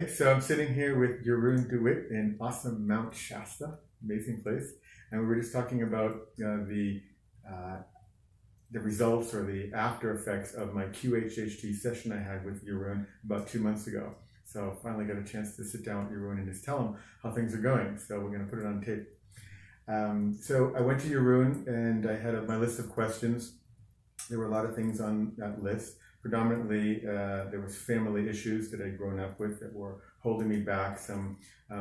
So I'm sitting here with Jeroen de Wit in awesome Mount Shasta, amazing place, and we were just talking about uh, the results or the after effects of my QHHT session I had with Jeroen about 2 months ago. So finally got a chance to sit down with Jeroen and just tell him how things are going. So we're going to put it on tape. So I went to Jeroen and I had my list of questions. There were a lot of things on that list. Predominantly, there was family issues that I'd grown up with that were holding me back, some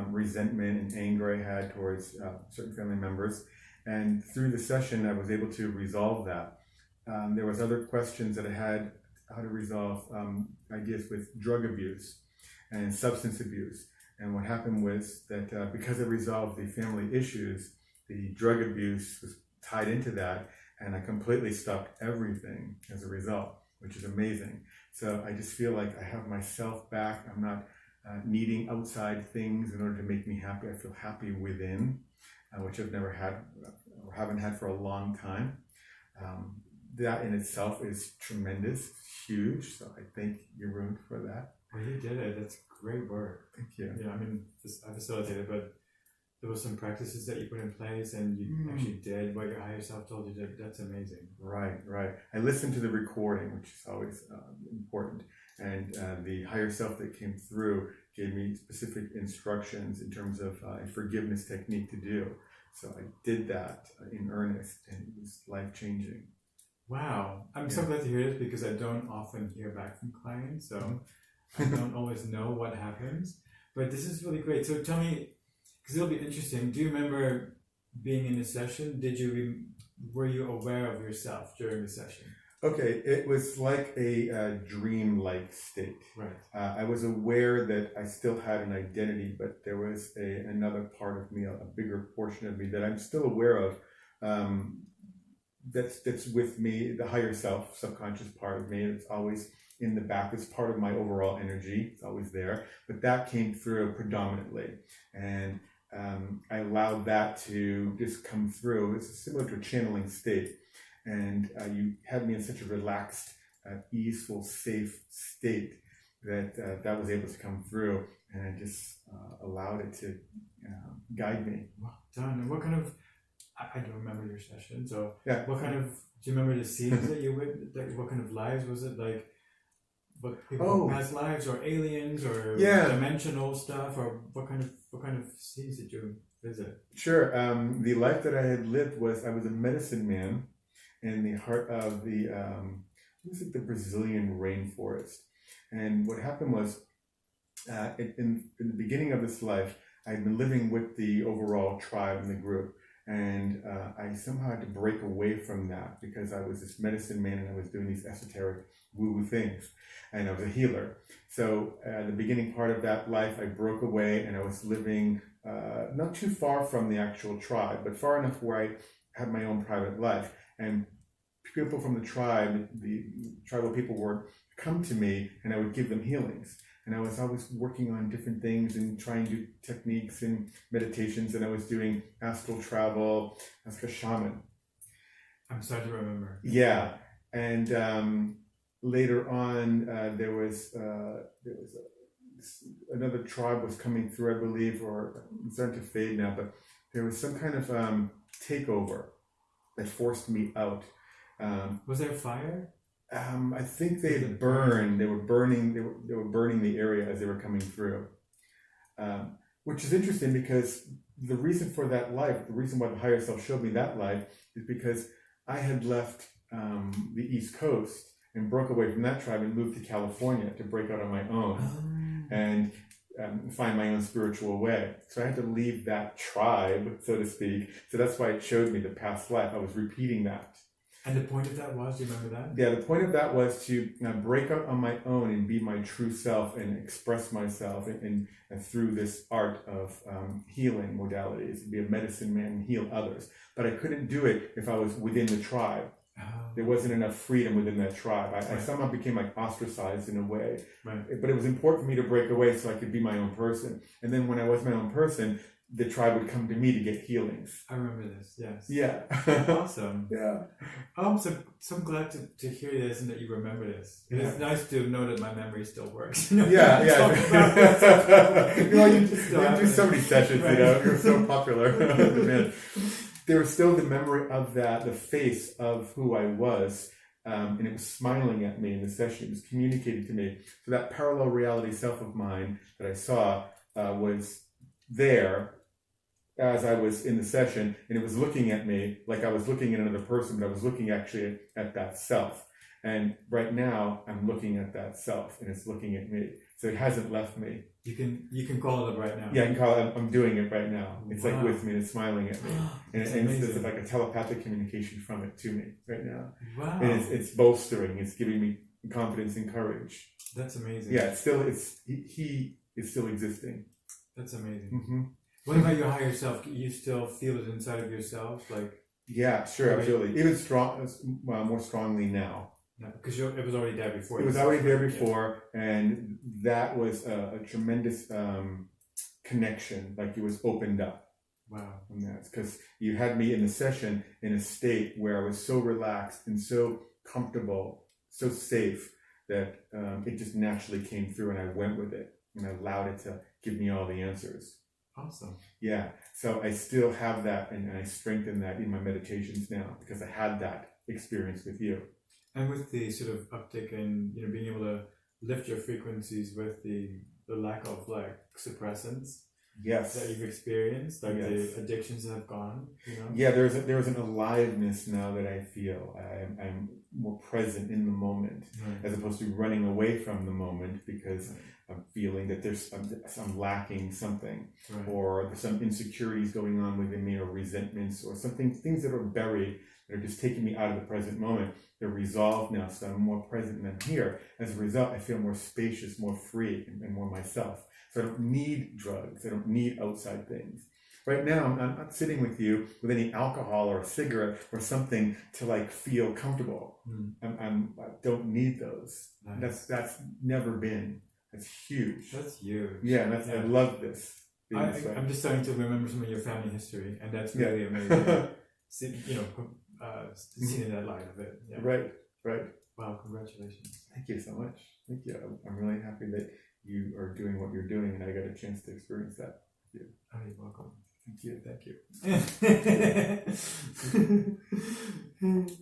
resentment and anger I had towards certain family members. And through the session, I was able to resolve that. There was other questions that I had, how to resolve ideas with drug abuse and substance abuse. And what happened was that because I resolved the family issues, the drug abuse was tied into that, and I completely stopped everything as a result, which is amazing. So I just feel like I have myself back. I'm not needing outside things in order to make me happy. I feel happy within, which I've never had or haven't had for a long time. That in itself is tremendous, huge. So I thank Jeroen for that. Well, you did it. That's great work. Thank you. Yeah, I mean, I facilitated, but there were some practices that you put in place and you actually did what your higher self told you to do. That's amazing. Right. I listened to the recording, which is always important. And the higher self that came through gave me specific instructions in terms of a forgiveness technique to do. So I did that in earnest, and it was life-changing. Wow. I'm so glad to hear this because I don't often hear back from clients, so I don't always know what happens. But this is really great. So tell me, because it'll be interesting, do you remember being in a session? Were you aware of yourself during the session? Okay, it was like a dream-like state. Right. I was aware that I still had an identity, but there was another part of me, a bigger portion of me that I'm still aware of. That's with me, the higher self, subconscious part of me. It's always in the back. It's part of my overall energy. It's always there. But that came through predominantly, and I allowed that to just come through. It's similar to a channeling state. And you had me in such a relaxed, easeful, safe state that that was able to come through, and I just allowed it to guide me. Well done. And what kind of, I don't remember your session, so yeah. What kind of, do you remember the scenes that you went, like, what kind of lives was it? Like, what people past lives or aliens or dimensional stuff, or what kind of scenes did you visit? Sure. The life that I had lived was, I was a medicine man in the heart of the Brazilian rainforest. And what happened was, in the beginning of this life, I'd been living with the overall tribe and the group. And I somehow had to break away from that because I was this medicine man and I was doing these esoteric woo-woo things. And I was a healer. So the beginning part of that life, I broke away and I was living not too far from the actual tribe, but far enough where I had my own private life. And people from the tribe, the tribal people would come to me and I would give them healings. And I was always working on different things and trying to do techniques and meditations. And I was doing astral travel as a shaman. I'm starting to remember. Yeah. And later on, there was another tribe was coming through, I believe, or it's starting to fade now, but there was some kind of takeover that forced me out. Was there fire? I think they had burned. They were burning the area as they were coming through, which is interesting because the reason for that life, the reason why the higher self showed me that life, is because I had left the East Coast and broke away from that tribe and moved to California to break out on my own and find my own spiritual way. So I had to leave that tribe, so to speak. So that's why it showed me the past life. I was repeating that. And the point of that was, do you remember that? Yeah, the point of that was to break out on my own and be my true self and express myself and through this art of healing modalities, be a medicine man and heal others. But I couldn't do it if I was within the tribe. There wasn't enough freedom within that tribe. I somehow became like ostracized in a way. Right. But it was important for me to break away so I could be my own person. And then when I was my own person, the tribe would come to me to get healings. I remember this, yes. Yeah. Awesome. Yeah. So I'm glad to hear this and that you remember this. Yeah. It's nice to know that my memory still works. Yeah. You do so many sessions, right. You're so popular. Man. There was still the memory of that, the face of who I was, and it was smiling at me in the session. It was communicating to me. So that parallel reality self of mine that I saw was there as I was in the session, and it was looking at me like I was looking at another person, but I was looking actually at that self. And right now, I'm looking at that self, and it's looking at me. So it hasn't left me. You can call it up right now. Yeah, I can call it. I'm doing it right now. It's Wow. like with me, and it's smiling at me, and it's amazing. like a telepathic communication from it to me right now. Wow. And it's bolstering. It's giving me confidence and courage. That's amazing. Yeah, he is still existing. That's amazing. Mm-hmm. What about your higher self? You still feel it inside of yourself, like? Yeah, sure, absolutely. Even more strongly now. No, because it was already there before. It was already there before, and that was a tremendous connection. Like it was opened up. Wow. And that's because you had me in the session in a state where I was so relaxed and so comfortable, so safe that it just naturally came through, and I went with it and I allowed it to give me all the answers. Awesome. Yeah. So I still have that, and I strengthen that in my meditations now because I had that experience with you. And with the sort of uptick in being able to lift your frequencies with the lack of like suppressants. Yes. That you've experienced, like yes. the addictions that have gone, Yeah, there's an aliveness now that I feel. I'm more present in the moment, right. as opposed to running away from the moment because right. I'm feeling that I'm lacking something, right. or there's some insecurities going on within me, or resentments, or things that are buried that are just taking me out of the present moment. They're resolved now, so I'm more present and I'm here. As a result, I feel more spacious, more free, and more myself. So I don't need drugs. I don't need outside things. Right now, I'm not sitting with you with any alcohol or a cigarette or something to like feel comfortable. I don't need those. Nice. That's never been. That's huge. That's huge. Yeah, I love this. I'm just starting to remember some of your family history, and that's really amazing. Seeing in that light of it. Yeah. Right. Wow, congratulations. Thank you so much. Thank you. I'm really happy that you are doing what you're doing, and I got a chance to experience that with you. Oh, you're welcome. Thank you. Thank you.